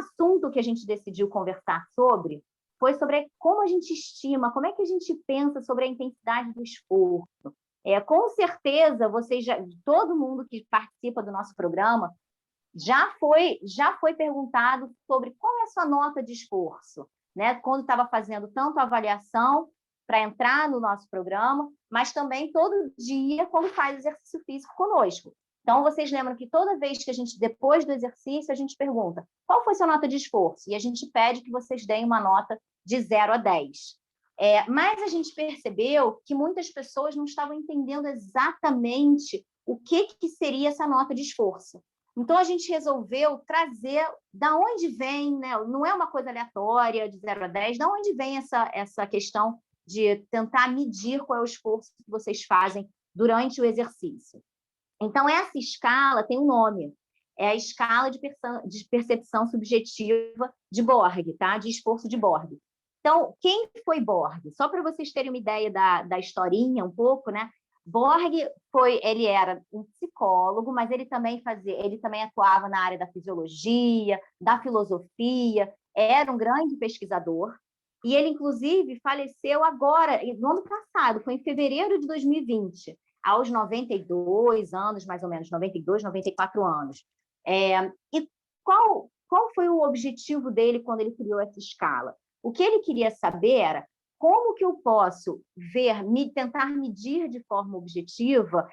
assunto que a gente decidiu conversar sobre foi sobre como a gente estima, como é que a gente pensa sobre a intensidade do esforço. Com certeza, todo mundo que participa do nosso programa já foi perguntado sobre qual é a sua nota de esforço, né? Quando estava fazendo tanto a avaliação para entrar no nosso programa, mas também todo dia quando faz exercício físico conosco. Então, vocês lembram que toda vez que depois do exercício, a gente pergunta qual foi sua nota de esforço? E a gente pede que vocês deem uma nota de 0 a 10. Mas a gente percebeu que muitas pessoas não estavam entendendo exatamente o que seria essa nota de esforço. Então, a gente resolveu trazer da onde vem, né? Não é uma coisa aleatória, de 0 a 10, da onde vem essa questão de tentar medir qual é o esforço que vocês fazem durante o exercício. Então, essa escala tem um nome, é a escala de percepção subjetiva de Borg, tá? De esforço de Borg. Então, quem foi Borg? Só para vocês terem uma ideia da historinha um pouco, né? Borg ele era um psicólogo, mas ele também atuava na área da fisiologia, da filosofia, era um grande pesquisador, e ele, inclusive, faleceu agora, no ano passado, foi em fevereiro de 2020, aos 92 anos, mais ou menos, 92, 94 anos. E qual foi o objetivo dele quando ele criou essa escala? O que ele queria saber era como que eu posso tentar medir de forma objetiva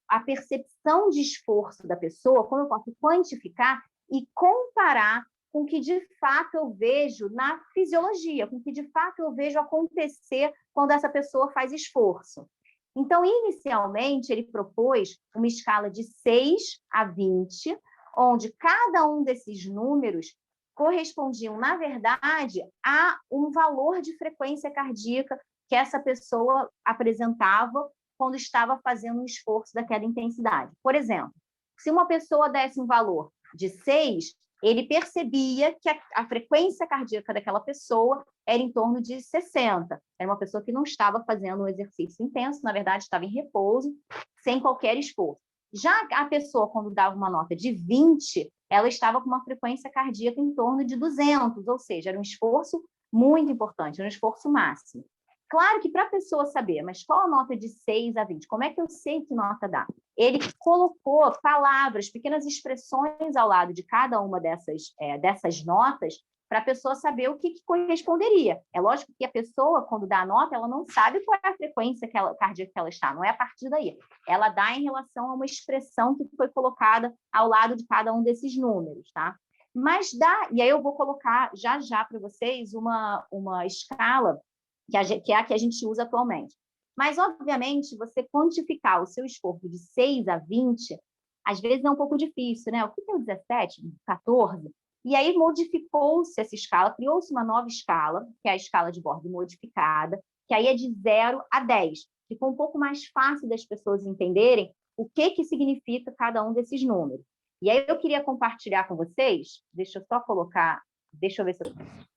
a percepção de esforço da pessoa, como eu posso quantificar e comparar com o que de fato eu vejo na fisiologia, com o que de fato eu vejo acontecer quando essa pessoa faz esforço. Então, inicialmente, ele propôs uma escala de 6 a 20, onde cada um desses números correspondiam, na verdade, a um valor de frequência cardíaca que essa pessoa apresentava quando estava fazendo um esforço daquela intensidade. Por exemplo, se uma pessoa desse um valor de 6, ele percebia que a frequência cardíaca daquela pessoa era em torno de 60. Era uma pessoa que não estava fazendo um exercício intenso, na verdade, estava em repouso, sem qualquer esforço. Já a pessoa, quando dava uma nota de 20, ela estava com uma frequência cardíaca em torno de 200, ou seja, era um esforço muito importante, era um esforço máximo. Claro que para a pessoa saber, mas qual a nota de 6 a 20? Como é que eu sei que nota dá? Ele colocou palavras, pequenas expressões ao lado de cada uma dessas notas para a pessoa saber o que corresponderia. É lógico que a pessoa, quando dá a nota, ela não sabe qual é a frequência cardíaca que ela está, não é a partir daí. Ela dá em relação a uma expressão que foi colocada ao lado de cada um desses números, tá? Mas e aí eu vou colocar já para vocês uma escala que é a que a gente usa atualmente. Mas, obviamente, você quantificar o seu esforço de 6 a 20, às vezes é um pouco difícil, né? O que é o 17, 14? E aí modificou-se essa escala, criou-se uma nova escala, que é a escala de Borg modificada, que aí é de 0 a 10. Ficou um pouco mais fácil das pessoas entenderem o que significa cada um desses números. E aí eu queria compartilhar com vocês, deixa eu só colocar, deixa eu ver se eu...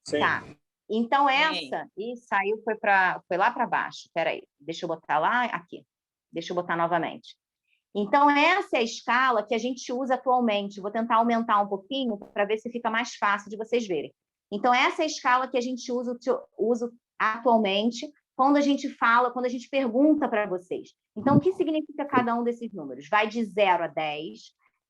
Sim. Tá. Então, essa... Ih, saiu, foi lá para baixo. Espera aí, deixa eu botar lá, aqui. Deixa eu botar novamente. Então, essa é a escala que a gente usa atualmente. Vou tentar aumentar um pouquinho para ver se fica mais fácil de vocês verem. Então, essa é a escala que a gente usa atualmente quando a gente pergunta para vocês. Então, o que significa cada um desses números? Vai de 0 a 10.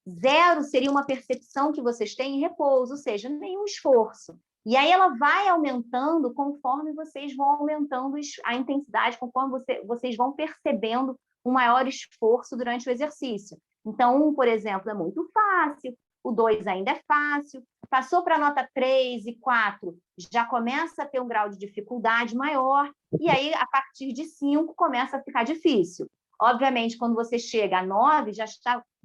0 seria uma percepção que vocês têm em repouso, ou seja, nenhum esforço. E aí ela vai aumentando conforme vocês vão aumentando a intensidade, conforme vocês vão percebendo um maior esforço durante o exercício. Então, 1, por exemplo, é muito fácil, o 2 ainda é fácil, passou para a nota 3 e 4, já começa a ter um grau de dificuldade maior, e aí, a partir de 5, começa a ficar difícil. Obviamente, quando você chega a 9,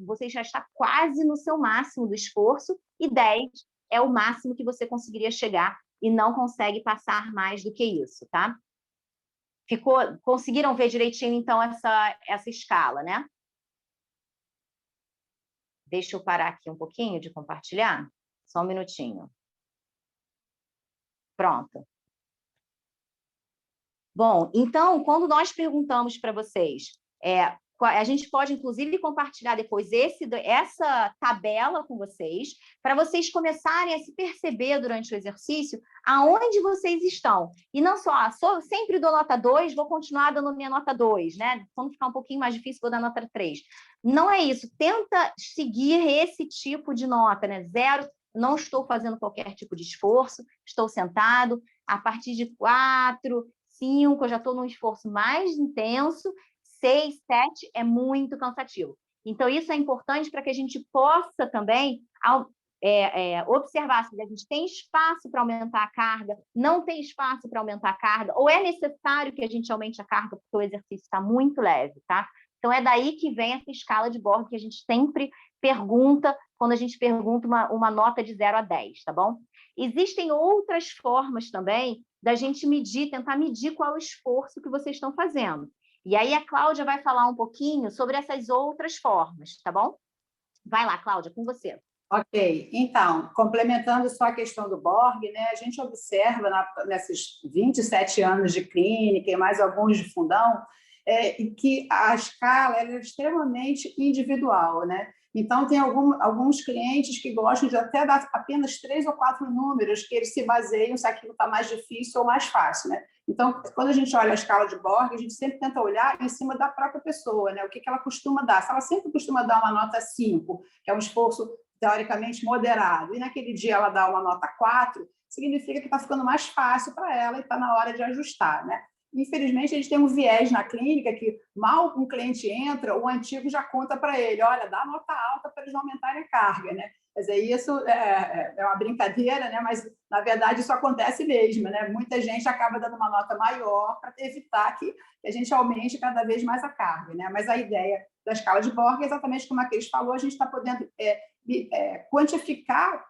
você já está quase no seu máximo do esforço, e 10 é o máximo que você conseguiria chegar e não consegue passar mais do que isso, tá? Conseguiram ver direitinho, então, essa escala, né? Deixa eu parar aqui um pouquinho de compartilhar. Só um minutinho. Pronto. Bom, então, quando nós perguntamos para vocês A gente pode, inclusive, compartilhar depois essa tabela com vocês, para vocês começarem a se perceber durante o exercício aonde vocês estão. E não só, sempre dou nota 2, vou continuar dando minha nota 2, né? Quando ficar um pouquinho mais difícil, vou dar nota 3. Não é isso. Tenta seguir esse tipo de nota, né? 0, não estou fazendo qualquer tipo de esforço, estou sentado. A partir de 4, 5, eu já estou num esforço mais intenso. 6, 7 é muito cansativo. Então, isso é importante para que a gente possa também observar se a gente tem espaço para aumentar a carga, não tem espaço para aumentar a carga, ou é necessário que a gente aumente a carga porque o exercício está muito leve, tá? Então, é daí que vem essa escala de Borg que a gente sempre pergunta quando a gente pergunta uma nota de 0 a 10, tá bom? Existem outras formas também da gente tentar medir qual é o esforço que vocês estão fazendo. E aí a Cláudia vai falar um pouquinho sobre essas outras formas, tá bom? Vai lá, Cláudia, com você. Ok, então, complementando só a questão do Borg, né, a gente observa nesses 27 anos de clínica e mais alguns de fundão, que a escala é extremamente individual, né? Então, tem alguns clientes que gostam de até dar apenas 3 ou 4 números que eles se baseiam se aquilo está mais difícil ou mais fácil, né? Então, quando a gente olha a escala de Borg, a gente sempre tenta olhar em cima da própria pessoa, né? O que ela costuma dar. Se ela sempre costuma dar uma nota 5, que é um esforço teoricamente moderado, e naquele dia ela dá uma nota 4, significa que está ficando mais fácil para ela e está na hora de ajustar, né? Infelizmente, a gente tem um viés na clínica que, mal um cliente entra, o antigo já conta para ele, olha, dá nota alta para eles não aumentarem a carga, né? Quer dizer, isso é uma brincadeira, né? Mas, na verdade, isso acontece mesmo, né? Muita gente acaba dando uma nota maior para evitar que a gente aumente cada vez mais a carga, né? Mas a ideia da escala de Borg é exatamente como a Cris falou, a gente está podendo quantificar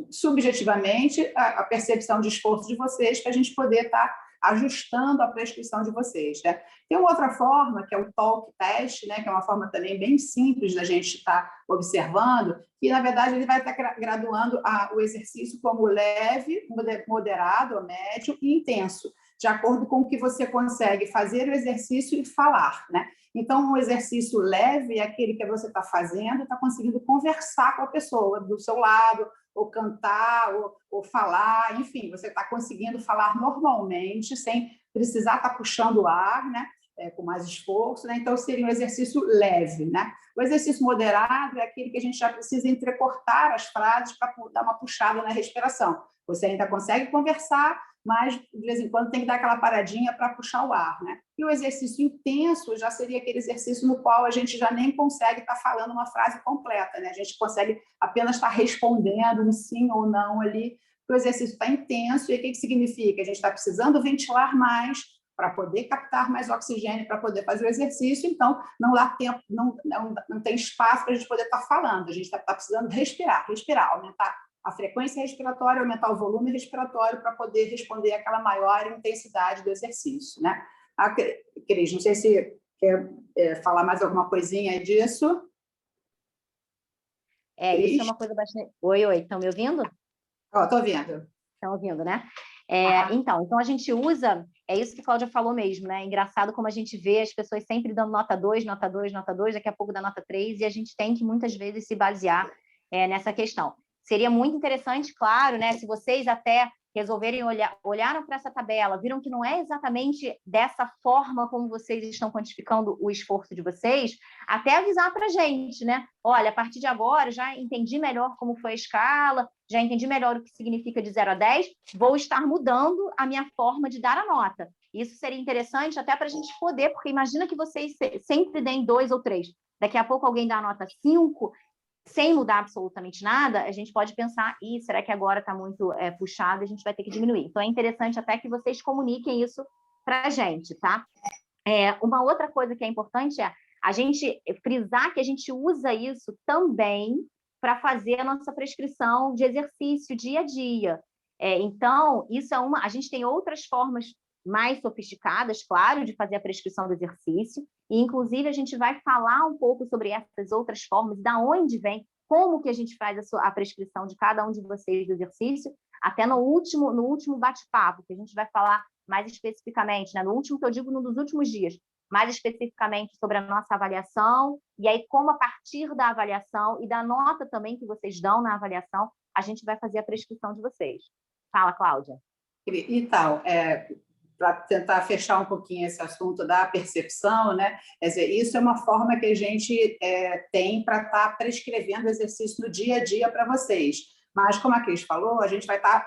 subjetivamente a percepção de esforço de vocês para a gente poder estar ajustando a prescrição de vocês, né? Tem uma outra forma, que é o talk test, né? Que é uma forma também bem simples da gente estar observando, que, na verdade, ele vai estar graduando o exercício como leve, moderado, médio e intenso, de acordo com o que você consegue fazer o exercício e falar, né? Então, um exercício leve é aquele que você está fazendo, está conseguindo conversar com a pessoa do seu lado, ou cantar, ou falar, enfim, você está conseguindo falar normalmente, sem precisar estar puxando o ar, né? Com mais esforço, né? Então, seria um exercício leve, né? O exercício moderado é aquele que a gente já precisa entrecortar as frases para dar uma puxada na respiração. Você ainda consegue conversar, mas de vez em quando tem que dar aquela paradinha para puxar o ar, né? E o exercício intenso já seria aquele exercício no qual a gente já nem consegue estar falando uma frase completa, né? A gente consegue apenas estar respondendo um sim ou não ali, porque o exercício está intenso. E o que significa? A gente está precisando ventilar mais para poder captar mais oxigênio, para poder fazer o exercício, então não dá tempo, não tem espaço para a gente poder estar falando, a gente está precisando respirar, aumentar a frequência respiratória, aumentar o volume respiratório para poder responder àquela maior intensidade do exercício, né? Cris, não sei se quer falar mais alguma coisinha disso. Isso é uma coisa bastante... Oi, estão me ouvindo? Estou ouvindo. Estão ouvindo, né? Então a gente usa, é isso que a Cláudia falou mesmo, né? É engraçado como a gente vê as pessoas sempre dando nota 2, nota 2, nota 2, daqui a pouco dá nota 3, e a gente tem que muitas vezes se basear nessa questão. Seria muito interessante, claro, né? Se vocês até resolverem olharam para essa tabela, viram que não é exatamente dessa forma como vocês estão quantificando o esforço de vocês, até avisar para a gente, né? Olha, a partir de agora já entendi melhor como foi a escala, já entendi melhor o que significa de 0 a 10, vou estar mudando a minha forma de dar a nota. Isso seria interessante até para a gente poder, porque imagina que vocês sempre deem 2 ou 3. Daqui a pouco alguém dá a nota 5, sem mudar absolutamente nada, a gente pode pensar, será que agora está muito puxado, a gente vai ter que diminuir. Então, é interessante até que vocês comuniquem isso para a gente, tá? Uma outra coisa que é importante é a gente frisar que a gente usa isso também para fazer a nossa prescrição de exercício dia a dia. Então, isso é a gente tem outras formas mais sofisticadas, claro, de fazer a prescrição do exercício, e inclusive a gente vai falar um pouco sobre essas outras formas, da onde vem, como que a gente faz a prescrição de cada um de vocês do exercício, até no último bate-papo, que a gente vai falar mais especificamente, né? No último que eu digo, num dos últimos dias, mais especificamente sobre a nossa avaliação, e aí como a partir da avaliação e da nota também que vocês dão na avaliação, a gente vai fazer a prescrição de vocês. Fala, Cláudia. E tal, para tentar fechar um pouquinho esse assunto da percepção, né? Quer dizer, isso é uma forma que a gente tem para estar prescrevendo exercício no dia a dia para vocês. Mas, como a Cris falou, a gente vai estar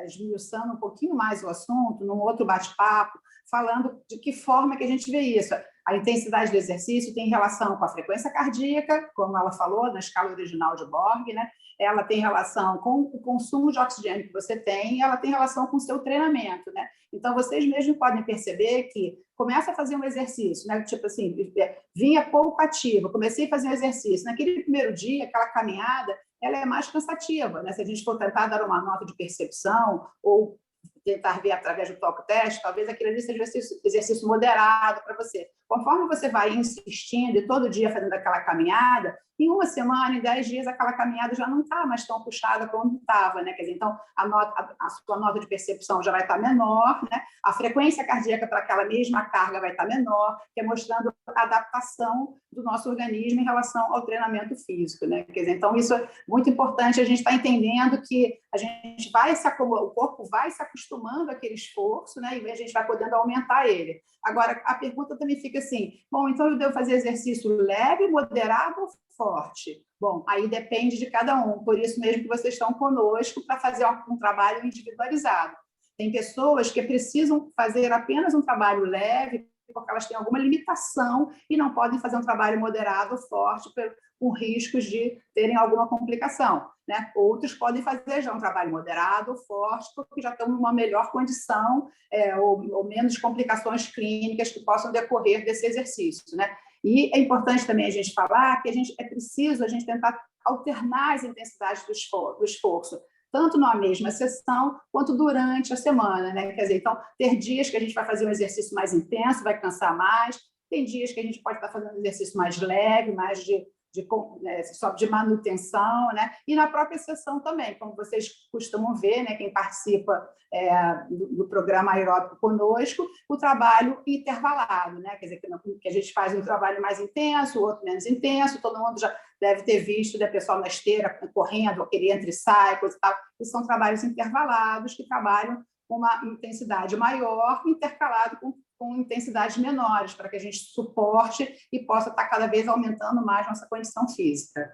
esmiuçando um pouquinho mais o assunto, num outro bate-papo, falando de que forma que a gente vê isso. A intensidade do exercício tem relação com a frequência cardíaca, como ela falou, na escala original de Borg, né? Ela tem relação com o consumo de oxigênio que você tem, e ela tem relação com o seu treinamento, né? Então, vocês mesmos podem perceber que começa a fazer um exercício, né? Tipo assim, vinha pouco ativa, comecei a fazer um exercício. Naquele primeiro dia, aquela caminhada, ela é mais cansativa, né? Se a gente for tentar dar uma nota de percepção ou tentar ver através do toque teste, talvez aquele ali seja exercício moderado para você. Conforme você vai insistindo e todo dia fazendo aquela caminhada, em uma semana, em 10 dias, aquela caminhada já não está mais tão puxada como estava, né? Quer dizer, então, a sua nota de percepção já vai estar menor, né? A frequência cardíaca para aquela mesma carga vai estar menor, que é mostrando a adaptação do nosso organismo em relação ao treinamento físico, né? Quer dizer, então, isso é muito importante, a gente está entendendo que a gente vai o corpo vai se acostumando àquele esforço, né? E a gente vai podendo aumentar ele. Agora, a pergunta também fica assim, bom, então eu devo fazer exercício leve, moderado ou forte? Bom, aí depende de cada um, por isso mesmo que vocês estão conosco para fazer um trabalho individualizado. Tem pessoas que precisam fazer apenas um trabalho leve, porque elas têm alguma limitação e não podem fazer um trabalho moderado ou forte com riscos de terem alguma complicação, né? Outros podem fazer já um trabalho moderado ou forte, porque já estão numa melhor condição ou menos complicações clínicas que possam decorrer desse exercício, né? E é importante também a gente falar que é preciso a gente tentar alternar as intensidades do esforço, tanto na mesma sessão quanto durante a semana, né? Quer dizer, então, ter dias que a gente vai fazer um exercício mais intenso, vai cansar mais, tem dias que a gente pode estar fazendo um exercício mais leve, mais só de manutenção, né? E na própria sessão também, como vocês costumam ver, né? Quem participa do programa aeróbico conosco, o trabalho intervalado, né? Quer dizer, que a gente faz um trabalho mais intenso, o outro menos intenso, todo mundo já deve ter visto, né, pessoal na esteira correndo, aquele entre cycles e tal, e são trabalhos intervalados que trabalham com uma intensidade maior, intercalado com intensidades menores, para que a gente suporte e possa estar cada vez aumentando mais nossa condição física.